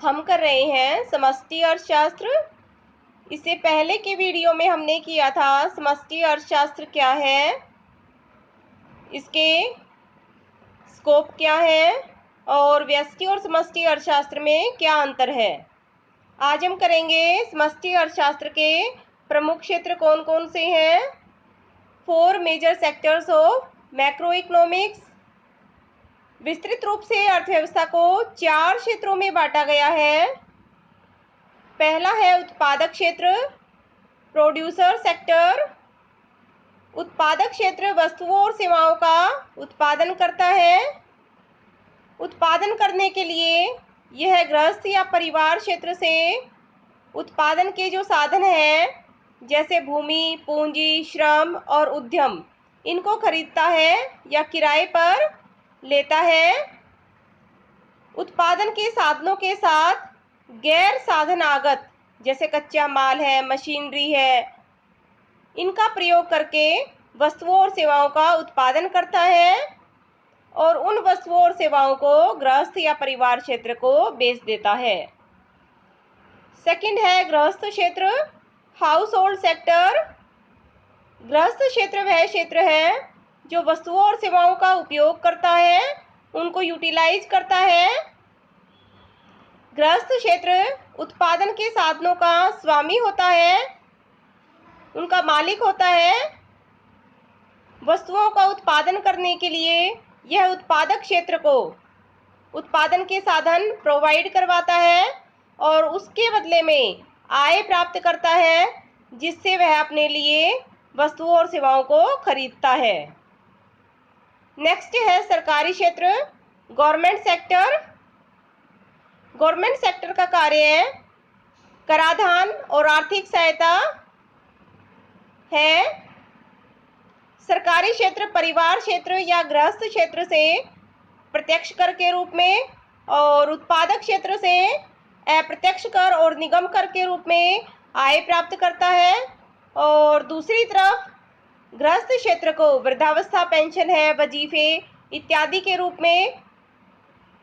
हम कर रहे हैं समष्टि अर्थशास्त्र। इससे पहले के वीडियो में हमने किया था समष्टि अर्थशास्त्र क्या है, इसके स्कोप क्या है और व्यष्टि और समष्टि अर्थशास्त्र में क्या अंतर है। आज हम करेंगे समष्टि अर्थशास्त्र के प्रमुख क्षेत्र कौन कौन से हैं। 4 major sectors of macroeconomics. विस्तृत रूप से अर्थव्यवस्था को 4 क्षेत्रों में बांटा गया है। पहला है उत्पादक क्षेत्र, प्रोड्यूसर सेक्टर। उत्पादक क्षेत्र वस्तुओं और सेवाओं का उत्पादन करता है। उत्पादन करने के लिए यह गृहस्थ या परिवार क्षेत्र से उत्पादन के जो साधन हैं, जैसे भूमि, पूंजी, श्रम और उद्यम, इनको खरीदता है या किराए पर लेता है। उत्पादन के साधनों के साथ गैर साधनागत, जैसे कच्चा माल है, मशीनरी है, इनका प्रयोग करके वस्तुओं और सेवाओं का उत्पादन करता है और उन वस्तुओं और सेवाओं को गृहस्थ या परिवार क्षेत्र को बेच देता है। सेकंड है गृहस्थ क्षेत्र, हाउस होल्ड सेक्टर। गृहस्थ क्षेत्र वह क्षेत्र है जो वस्तुओं और सेवाओं का उपयोग करता है, उनको यूटिलाइज करता है। गृहस्थ क्षेत्र उत्पादन के साधनों का स्वामी होता है, उनका मालिक होता है। वस्तुओं का उत्पादन करने के लिए यह उत्पादक क्षेत्र को उत्पादन के साधन प्रोवाइड करवाता है और उसके बदले में आय प्राप्त करता है, जिससे वह अपने लिए वस्तुओं और सेवाओं को खरीदता है। नेक्स्ट है सरकारी क्षेत्र, गवर्नमेंट सेक्टर। गवर्नमेंट सेक्टर का कार्य है कराधान और आर्थिक सहायता है। सरकारी क्षेत्र परिवार क्षेत्र या गृहस्थ क्षेत्र से प्रत्यक्ष कर के रूप में और उत्पादक क्षेत्र से अप्रत्यक्ष कर और निगम कर के रूप में आय प्राप्त करता है। और दूसरी तरफ गृहस्थ क्षेत्र को वृद्धावस्था पेंशन है, वजीफे इत्यादि के रूप में,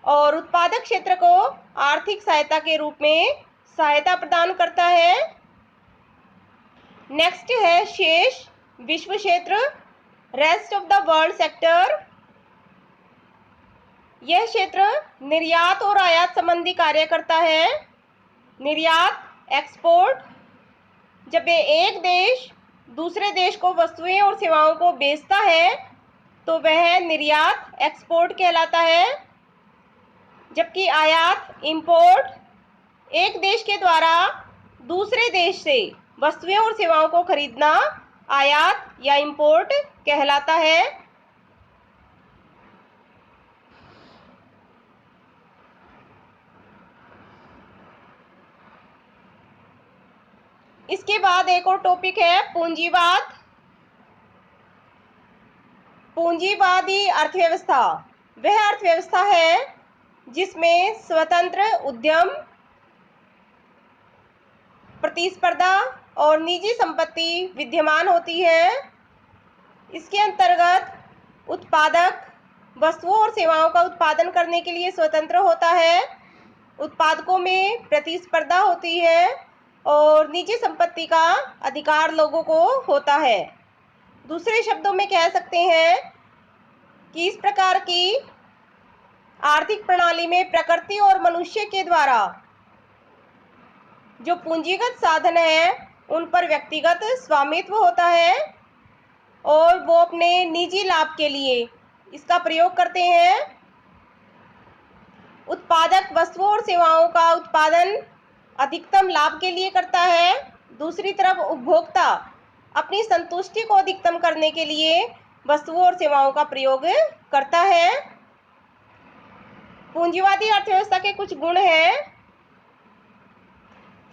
और उत्पादक क्षेत्र को आर्थिक सहायता के रूप में सहायता प्रदान करता है। नेक्स्ट है शेष विश्व क्षेत्र, rest of the world sector. यह क्षेत्र निर्यात और आयात संबंधी कार्य करता है। निर्यात, एक्सपोर्ट, जब एक देश दूसरे देश को वस्तुएं और सेवाओं को बेचता है तो वह निर्यात, एक्सपोर्ट कहलाता है। जबकि आयात, इंपोर्ट, एक देश के द्वारा दूसरे देश से वस्तुएं और सेवाओं को खरीदना आयात या इंपोर्ट कहलाता है। इसके बाद एक और टॉपिक है पूंजीवाद। पूंजीवादी अर्थव्यवस्था वह अर्थव्यवस्था है जिसमें स्वतंत्र उद्यम, प्रतिस्पर्धा और निजी संपत्ति विद्यमान होती है। इसके अंतर्गत उत्पादक वस्तुओं और सेवाओं का उत्पादन करने के लिए स्वतंत्र होता है, उत्पादकों में प्रतिस्पर्धा होती है और निजी संपत्ति का अधिकार लोगों को होता है। दूसरे शब्दों में कह सकते हैं कि इस प्रकार की आर्थिक प्रणाली में प्रकृति और मनुष्य के द्वारा जो पूंजीगत साधन है उन पर व्यक्तिगत स्वामित्व होता है और वो अपने निजी लाभ के लिए इसका प्रयोग करते हैं। उत्पादक वस्तुओं और सेवाओं का उत्पादन अधिकतम लाभ के लिए करता है। दूसरी तरफ उपभोक्ता अपनी संतुष्टि को अधिकतम करने के लिए वस्तुओं और सेवाओं का प्रयोग करता है। पूंजीवादी अर्थव्यवस्था के कुछ गुण हैं।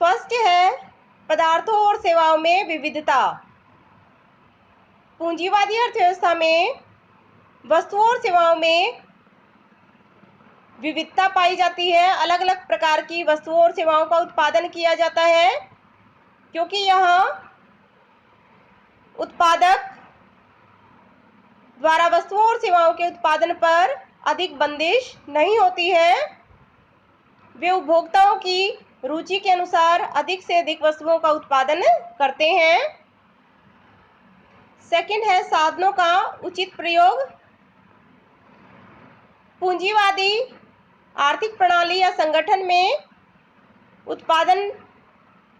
फर्स्ट है पदार्थों और सेवाओं में विविधता। पूंजीवादी अर्थव्यवस्था में वस्तुओं और सेवाओं में विविधता पाई जाती है। अलग अलग प्रकार की वस्तुओं और सेवाओं का उत्पादन किया जाता है, क्योंकि यहाँ उत्पादक द्वारा वस्तुओं और सेवाओं के उत्पादन पर अधिक बंदिश नहीं होती है। वे उपभोक्ताओं की रुचि के अनुसार अधिक से अधिक वस्तुओं का उत्पादन करते हैं। सेकंड है साधनों का उचित प्रयोग। पूंजीवादी आर्थिक प्रणाली या संगठन में उत्पादन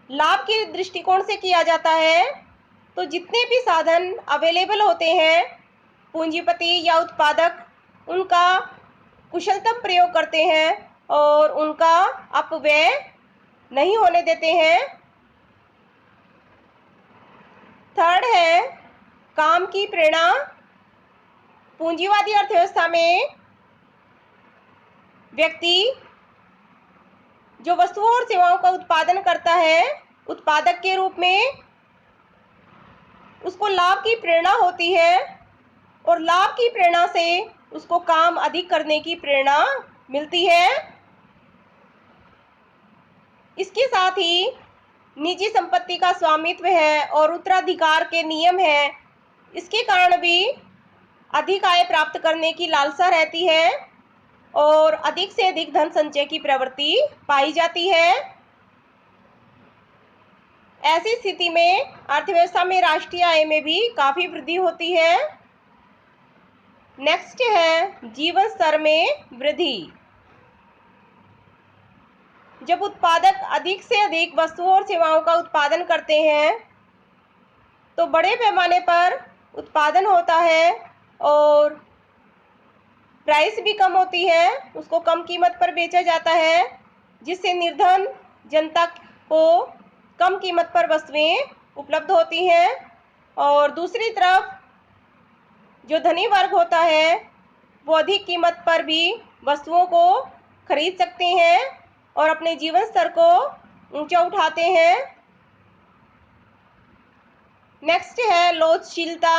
लाभ के दृष्टिकोण से किया जाता है, तो जितने भी साधन अवेलेबल होते हैं, पूंजीपति या उत्पादक उनका कुशलतम प्रयोग करते हैं और उनका अपव्यय नहीं होने देते हैं। थर्ड है काम की प्रेरणा। पूंजीवादी अर्थव्यवस्था में व्यक्ति जो वस्तुओं और सेवाओं का उत्पादन करता है, उत्पादक के रूप में उसको लाभ की प्रेरणा होती है और लाभ की प्रेरणा से उसको काम अधिक करने की प्रेरणा मिलती है। इसके साथ ही निजी संपत्ति का स्वामित्व है और उत्तराधिकार के नियम है। इसके कारण भी अधिक आय प्राप्त करने की लालसा रहती है और अधिक से अधिक धन संचय की प्रवृत्ति पाई जाती है। ऐसी स्थिति में अर्थव्यवस्था में राष्ट्रीय आय में भी काफी वृद्धि होती है। नेक्स्ट है जीवन स्तर में वृद्धि। जब उत्पादक अधिक से अधिक वस्तुओं और सेवाओं का उत्पादन करते हैं तो बड़े पैमाने पर उत्पादन होता है और प्राइस भी कम होती है, उसको कम कीमत पर बेचा जाता है, जिससे निर्धन जनता को कम कीमत पर वस्तुएं उपलब्ध होती हैं और दूसरी तरफ जो धनी वर्ग होता है वो अधिक कीमत पर भी वस्तुओं को खरीद सकते हैं और अपने जीवन स्तर को ऊंचा उठाते हैं। नेक्स्ट है लोचशीलता।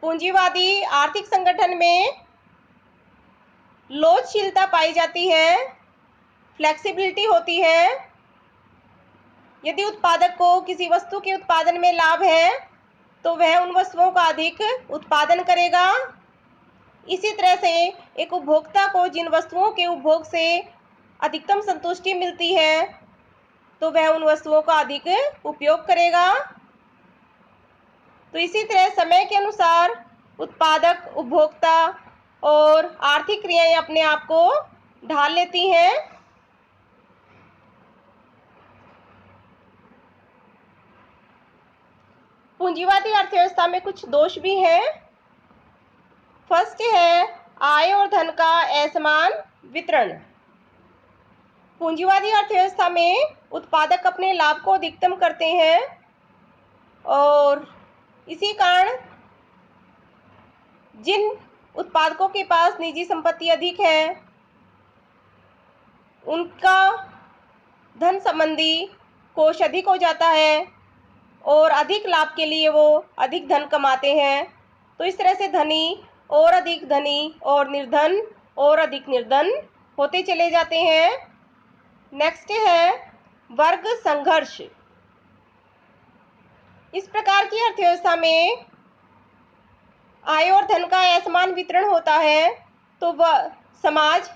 पूंजीवादी आर्थिक संगठन में लोचशीलता पाई जाती है, फ्लेक्सिबिलिटी होती है। यदि उत्पादक को किसी वस्तु के उत्पादन में लाभ है तो वह उन वस्तुओं का अधिक उत्पादन करेगा। इसी तरह से एक उपभोक्ता को जिन वस्तुओं के उपभोग से अधिकतम संतुष्टि मिलती है तो वह उन वस्तुओं का अधिक उपयोग करेगा। तो इसी तरह समय के अनुसार उत्पादक, उपभोक्ता और आर्थिक क्रियाएं अपने आप को ढाल लेती हैं। पूंजीवादी अर्थव्यवस्था में कुछ दोष भी हैं। फर्स्ट है आय और धन का असमान वितरण। पूंजीवादी अर्थव्यवस्था में उत्पादक अपने लाभ को अधिकतम करते हैं और इसी कारण जिन उत्पादकों के पास निजी संपत्ति अधिक है उनका धन संबंधी कोष अधिक हो जाता है और अधिक लाभ के लिए वो अधिक धन कमाते हैं। तो इस तरह से धनी और अधिक धनी और निर्धन और अधिक निर्धन होते चले जाते हैं। नेक्स्ट है वर्ग संघर्ष। इस प्रकार की अर्थव्यवस्था में आय और धन का असमान वितरण होता है तो वह समाज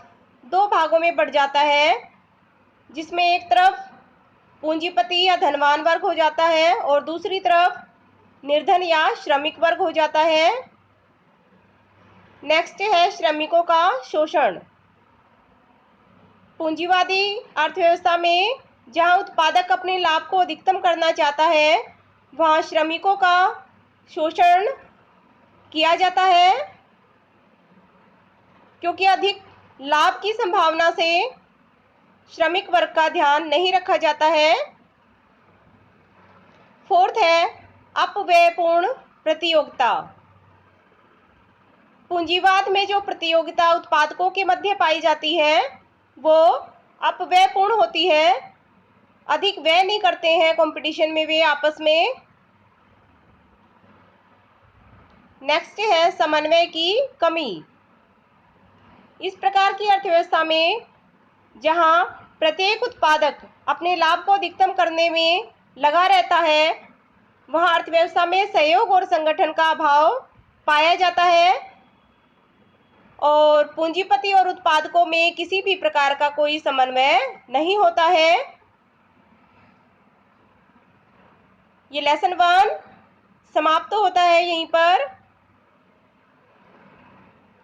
दो भागों में बढ़ जाता है, जिसमें एक तरफ पूंजीपति या धनवान वर्ग हो जाता है और दूसरी तरफ निर्धन या श्रमिक वर्ग हो जाता है। नेक्स्ट है श्रमिकों का शोषण। पूंजीवादी अर्थव्यवस्था में जहां उत्पादक अपने लाभ को अधिकतम करना चाहता है वहां श्रमिकों का शोषण किया जाता है, क्योंकि अधिक लाभ की संभावना से श्रमिक वर्ग का ध्यान नहीं रखा जाता है। फोर्थ है अपव्ययपूर्ण प्रतियोगिता। पूंजीवाद में जो प्रतियोगिता उत्पादकों के मध्य पाई जाती है वो अपव्ययपूर्ण होती है, अधिक व्यय नहीं करते हैं कंपटीशन में वे आपस में। नेक्स्ट है समन्वय की कमी। इस प्रकार की अर्थव्यवस्था में जहां प्रत्येक उत्पादक अपने लाभ को अधिकतम करने में लगा रहता है वहां अर्थव्यवस्था में सहयोग और संगठन का अभाव पाया जाता है और पूंजीपति और उत्पादकों में किसी भी प्रकार का कोई समन्वय नहीं होता है। ये लेसन 1 समाप्त होता है यहीं पर।